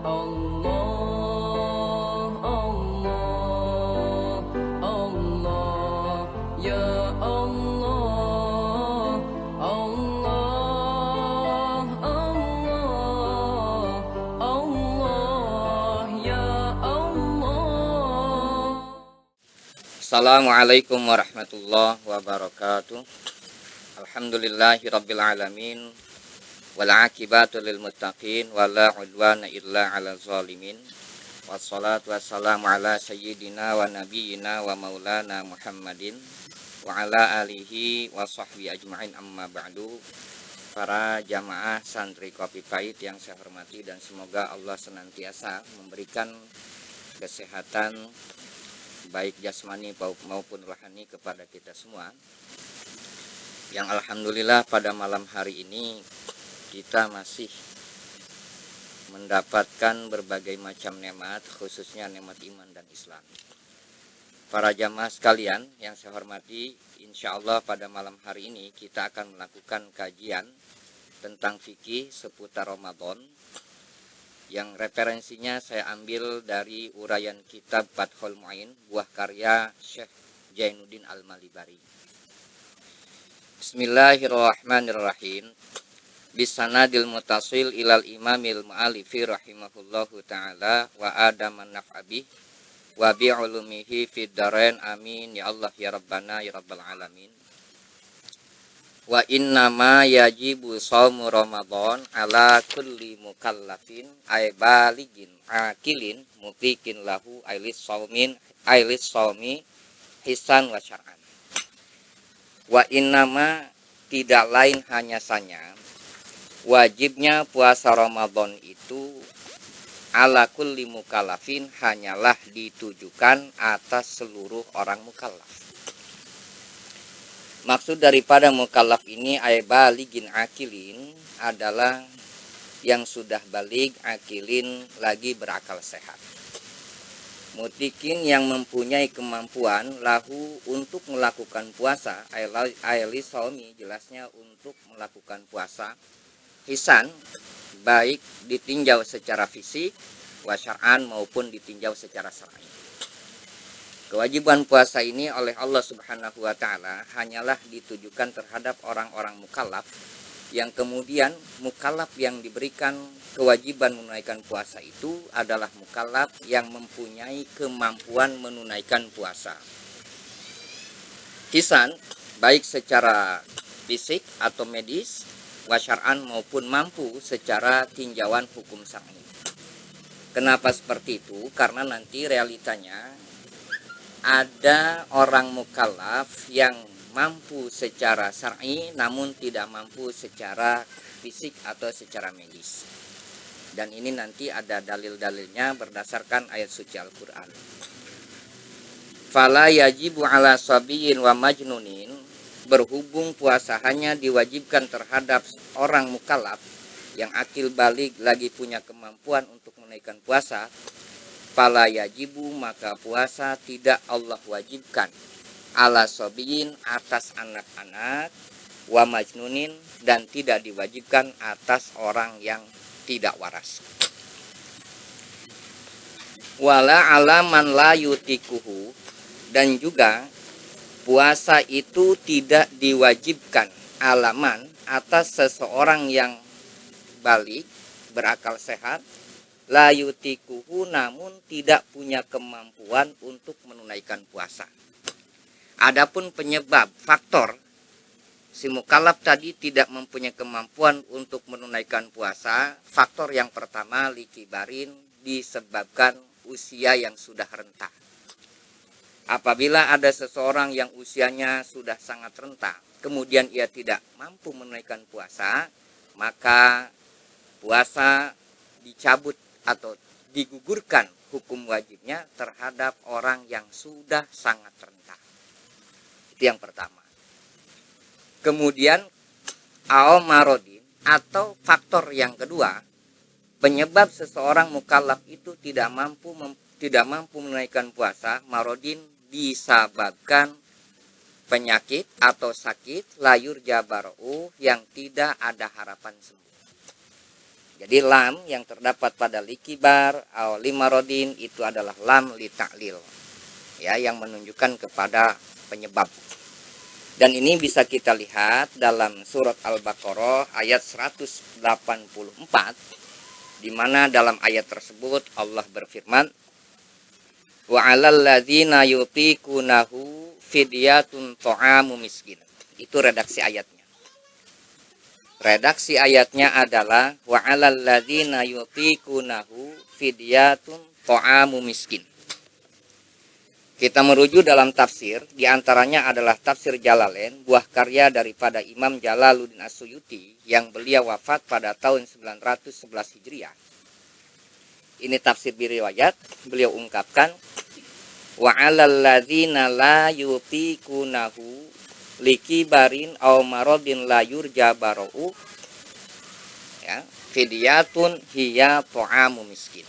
Allah, Allah, Allah, ya Allah, Allah, Allah, Allah, ya Allah. Assalamualaikum warahmatullahi wabarakatuh. Alhamdulillahi rabbil alamin. Wal aqibatu lil muttaqin wala udwana illa 'alal zalimin. Wassalatu wassalamu ala sayyidina wa nabiyyina wa maulana Muhammadin wa ala alihi wa sahbihi ajma'in, amma ba'du. Para jamaah santri Kopi Pahit yang saya hormati, dan semoga Allah senantiasa memberikan kesehatan baik jasmani maupun rohani kepada kita semua. Yang alhamdulillah pada malam hari ini kita masih mendapatkan berbagai macam nikmat, khususnya nikmat iman dan Islam. Para jamaah sekalian yang saya hormati, insya Allah pada malam hari ini kita akan melakukan kajian tentang fikih seputar Ramadan, yang referensinya saya ambil dari uraian kitab Fathul Mu'in, buah karya Syekh Jainuddin Al-Malibari. Bismillahirrahmanirrahim. Bisanadil mutasil ilal imamil mu'alifi rahimahullahu ta'ala wa adaman naf'abih wa bi'ulumihi fid darain amin ya Allah ya Rabbana ya Rabbal alamin. Wa innama yajibu shaumu Ramadan ala kulli mukallafin ay baligin akilin mutikin lahu ailis shaumi hisan wa syar'an. Wa innama, tidak lain hanya saja, wajibnya puasa Ramadan itu ala kulli mukallafin hanyalah ditujukan atas seluruh orang mukallaf. Maksud daripada mukallaf ini ay baligin akilin adalah yang sudah balik, akilin lagi berakal sehat. Mutikin yang mempunyai kemampuan lahu untuk melakukan puasa, ayli shaumi jelasnya untuk melakukan puasa, hisan baik ditinjau secara fisik, wasyar'an maupun ditinjau secara syar'i. Kewajiban puasa ini oleh Allah Subhanahu wa ta'ala hanyalah ditujukan terhadap orang-orang mukallaf, yang kemudian mukallaf yang diberikan kewajiban menunaikan puasa itu adalah mukallaf yang mempunyai kemampuan menunaikan puasa. Hisan baik secara fisik atau medis, wasyar'an maupun mampu secara tinjauan hukum syar'i. Kenapa seperti itu? Karena nanti realitanya ada orang mukallaf yang mampu secara syar'i namun tidak mampu secara fisik atau secara medis. Dan ini nanti ada dalil-dalilnya berdasarkan ayat suci Al-Qur'an. Fala yajibu ala sabiyin wa majnunin, berhubung puasa hanya diwajibkan terhadap orang mukallaf yang akil balik lagi punya kemampuan untuk menaikkan puasa, fala yajibu, maka puasa tidak Allah wajibkan ala sabiyin atas anak-anak, wa majnunin, dan tidak diwajibkan atas orang yang tidak waras. Wala alaman la yutikuhu, dan juga puasa itu tidak diwajibkan alaman atas seseorang yang balik berakal sehat, la yutikuhu, namun tidak punya kemampuan untuk menunaikan puasa. Adapun penyebab faktor si mukallaf tadi tidak mempunyai kemampuan untuk menunaikan puasa, faktor yang pertama likibarin, disebabkan usia yang sudah renta. Apabila ada seseorang yang usianya sudah sangat renta, kemudian ia tidak mampu menunaikan puasa, maka puasa dicabut atau digugurkan hukum wajibnya terhadap orang yang sudah sangat renta. Itu yang pertama. Kemudian marodin, atau faktor yang kedua, penyebab seseorang mukallaf itu tidak mampu menunaikan puasa, marodin, disebabkan penyakit atau sakit layur jabaru yang tidak ada harapan sembuh. Jadi lam yang terdapat pada likibar atau limarodin itu adalah lam li ta'lil, ya, yang menunjukkan kepada penyebab. Dan ini bisa kita lihat dalam surat Al-Baqarah ayat 184, di mana dalam ayat tersebut Allah berfirman, wa 'alal ladzina yutiqunahu fidyatun ta'amu miskin. Itu redaksi ayatnya. Redaksi ayatnya adalah wa 'alal ladzina yutiqunahu fidyatun ta'amu miskin. Kita merujuk dalam tafsir, diantaranya adalah tafsir Jalalain, buah karya daripada Imam Jalaluddin As-Suyuti yang beliau wafat pada tahun 911 Hijriah. Ini tafsir biriwayat, beliau ungkapkan wa 'alal ladzina la yutiqunahu likibarin aw maradin la yurja bara'u, ya, fidyatun hiya ta'amu miskin.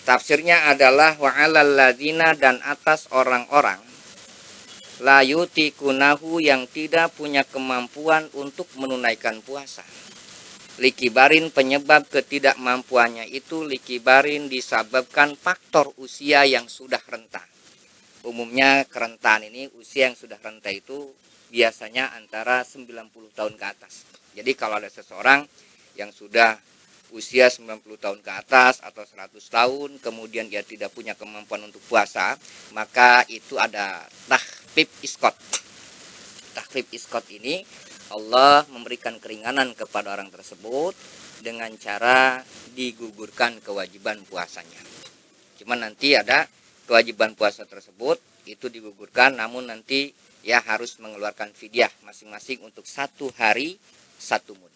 Tafsirnya adalah wa 'alal ladzina, dan atas orang-orang la yutiqunahu yang tidak punya kemampuan untuk menunaikan puasa. Likibarin, penyebab ketidakmampuannya itu likibarin disebabkan faktor usia yang sudah renta. Umumnya kerentan ini, usia yang sudah renta itu biasanya antara 90 tahun ke atas. Jadi kalau ada seseorang yang sudah usia 90 tahun ke atas atau 100 tahun, kemudian dia tidak punya kemampuan untuk puasa, maka itu ada takhfif iskot. Takhfif iskot ini Allah memberikan keringanan kepada orang tersebut dengan cara digugurkan kewajiban puasanya. Cuma nanti ada kewajiban puasa tersebut itu digugurkan, namun nanti ya harus mengeluarkan fidyah masing-masing untuk 1 hari 1 mud.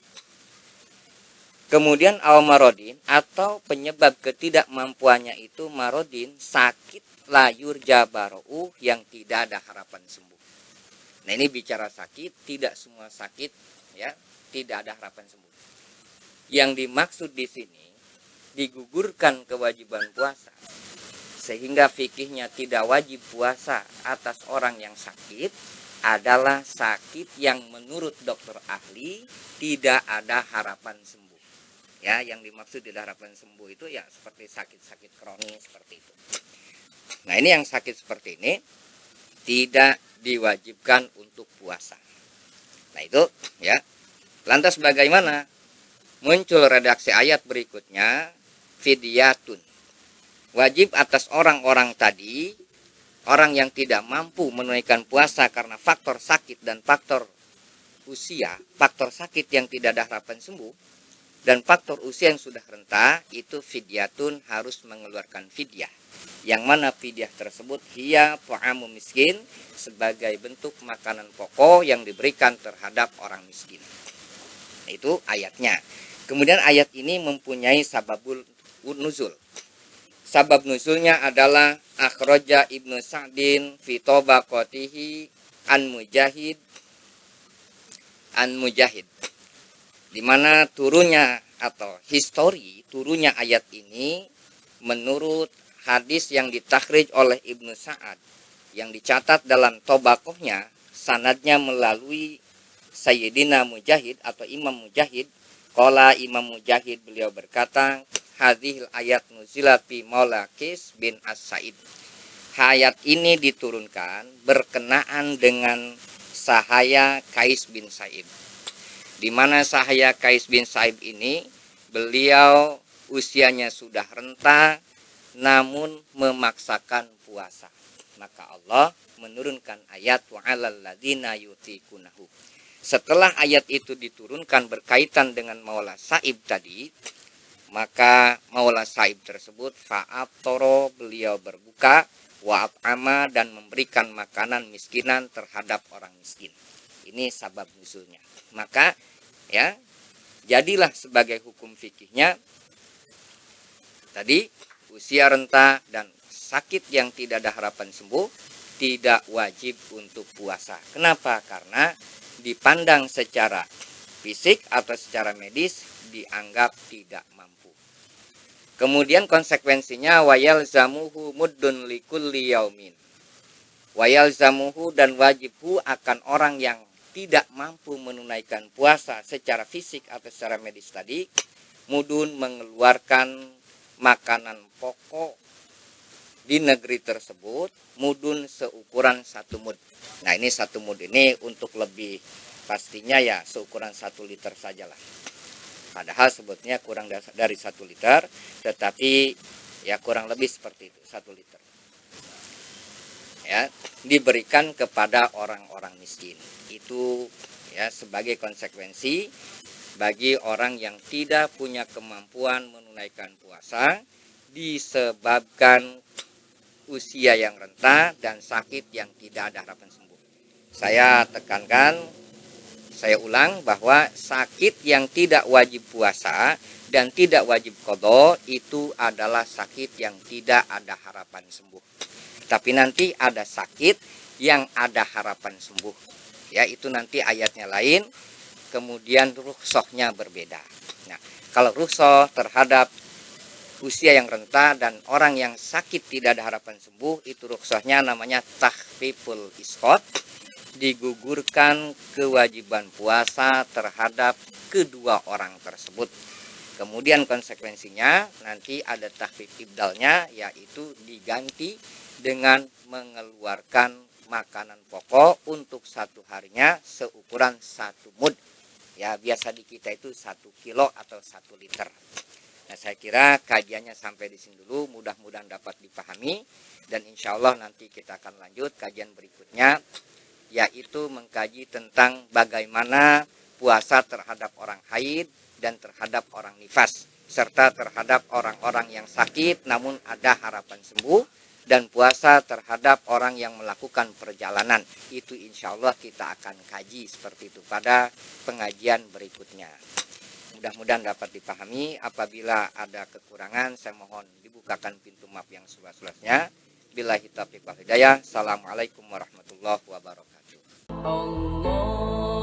Kemudian marodin, atau penyebab ketidakmampuannya itu marodin, sakit layur jabaru, yang tidak ada harapan sembuh. Nah, ini bicara sakit, tidak semua sakit ya tidak ada harapan sembuh. Yang dimaksud di sini digugurkan kewajiban puasa, sehingga fikihnya tidak wajib puasa atas orang yang sakit, adalah sakit yang menurut dokter ahli tidak ada harapan sembuh. Ya, yang dimaksud tidak harapan sembuh itu ya seperti sakit-sakit kronis seperti itu. Nah, ini yang sakit seperti ini tidak diwajibkan untuk puasa. Nah, itu ya. Lantas bagaimana? Muncul redaksi ayat berikutnya, fidyatun. Wajib atas orang-orang tadi, orang yang tidak mampu menunaikan puasa karena faktor sakit dan faktor usia, faktor sakit yang tidak ada harapan sembuh, dan faktor usia yang sudah renta, itu fidyatun, harus mengeluarkan fidyah. Yang mana fidyah tersebut hiya ta'amu miskin, sebagai bentuk makanan pokok yang diberikan terhadap orang miskin. Itu ayatnya. Kemudian ayat ini mempunyai sababul nuzul. Sabab nuzulnya adalah akhraja Ibnu Sa'din fi tabaqatihi an Mujahid, di mana turunnya atau histori turunnya ayat ini menurut hadis yang ditakhrij oleh Ibnu Sa'ad, yang dicatat dalam Tabaqahnya, sanadnya melalui Sayyidina Mujahid atau Imam Mujahid. Qala Imam Mujahid, beliau berkata, hadhil ayat nuzilat fi Maula Qais bin As-Sa'id. Ayat ini diturunkan berkenaan dengan sahaya Qais bin Sa'id, di mana sahaya Qais bin Sa'id ini beliau usianya sudah renta namun memaksakan puasa. Maka Allah menurunkan ayat wa 'alal ladzina yutiqunahu. Setelah ayat itu diturunkan berkaitan dengan Maula Sa'ib tadi, maka Maula Sa'ib tersebut fa'aftara, beliau berbuka, wa at'ama, dan memberikan makanan miskinan terhadap orang miskin. Ini sabab nuzulnya. Maka ya, jadilah sebagai hukum fikihnya tadi, usia renta dan sakit yang tidak ada harapan sembuh tidak wajib untuk puasa. Kenapa? Karena dipandang secara fisik atau secara medis dianggap tidak mampu. Kemudian konsekuensinya wayal zamuhu muddun likulli yaumin. Wayal zamuhu, dan wajibhu akan orang yang tidak mampu menunaikan puasa secara fisik atau secara medis tadi, mudun mengeluarkan makanan pokok di negeri tersebut, mudun seukuran 1 mud. Nah, ini 1 mud ini untuk lebih pastinya ya seukuran 1 liter sajalah. Padahal sebetulnya kurang dari 1 liter, tetapi ya kurang lebih seperti itu, 1 liter. Ya, diberikan kepada orang-orang miskin. Itu ya sebagai konsekuensi bagi orang yang tidak punya kemampuan menunaikan puasa disebabkan usia yang renta dan sakit yang tidak ada harapan sembuh. Saya tekankan, saya ulang bahwa sakit yang tidak wajib puasa dan tidak wajib qadha itu adalah sakit yang tidak ada harapan sembuh. Tapi nanti ada sakit yang ada harapan sembuh. Ya, itu nanti ayatnya lain, kemudian rukhsahnya berbeda. Nah, kalau rukhsah terhadap usia yang renta dan orang yang sakit tidak ada harapan sembuh, itu rukhsahnya namanya takhfiful isqat, digugurkan kewajiban puasa terhadap kedua orang tersebut. Kemudian konsekuensinya nanti ada takhfif ibdalnya, yaitu diganti dengan mengeluarkan makanan pokok untuk 1 harinya seukuran 1 mud. Ya, biasa di kita itu 1 kilo atau 1 liter. Nah, saya kira kajiannya sampai di sini dulu, mudah-mudahan dapat dipahami, dan insya Allah nanti kita akan lanjut kajian berikutnya, yaitu mengkaji tentang bagaimana puasa terhadap orang haid dan terhadap orang nifas, serta terhadap orang-orang yang sakit namun ada harapan sembuh, dan puasa terhadap orang yang melakukan perjalanan. Itu insya Allah kita akan kaji seperti itu pada pengajian berikutnya. Mudah-mudahan dapat dipahami. Apabila ada kekurangan, saya mohon dibukakan pintu maaf yang seluas-luasnya. Billahi taufiq wal hidayah. Assalamualaikum warahmatullahi wabarakatuh. Allah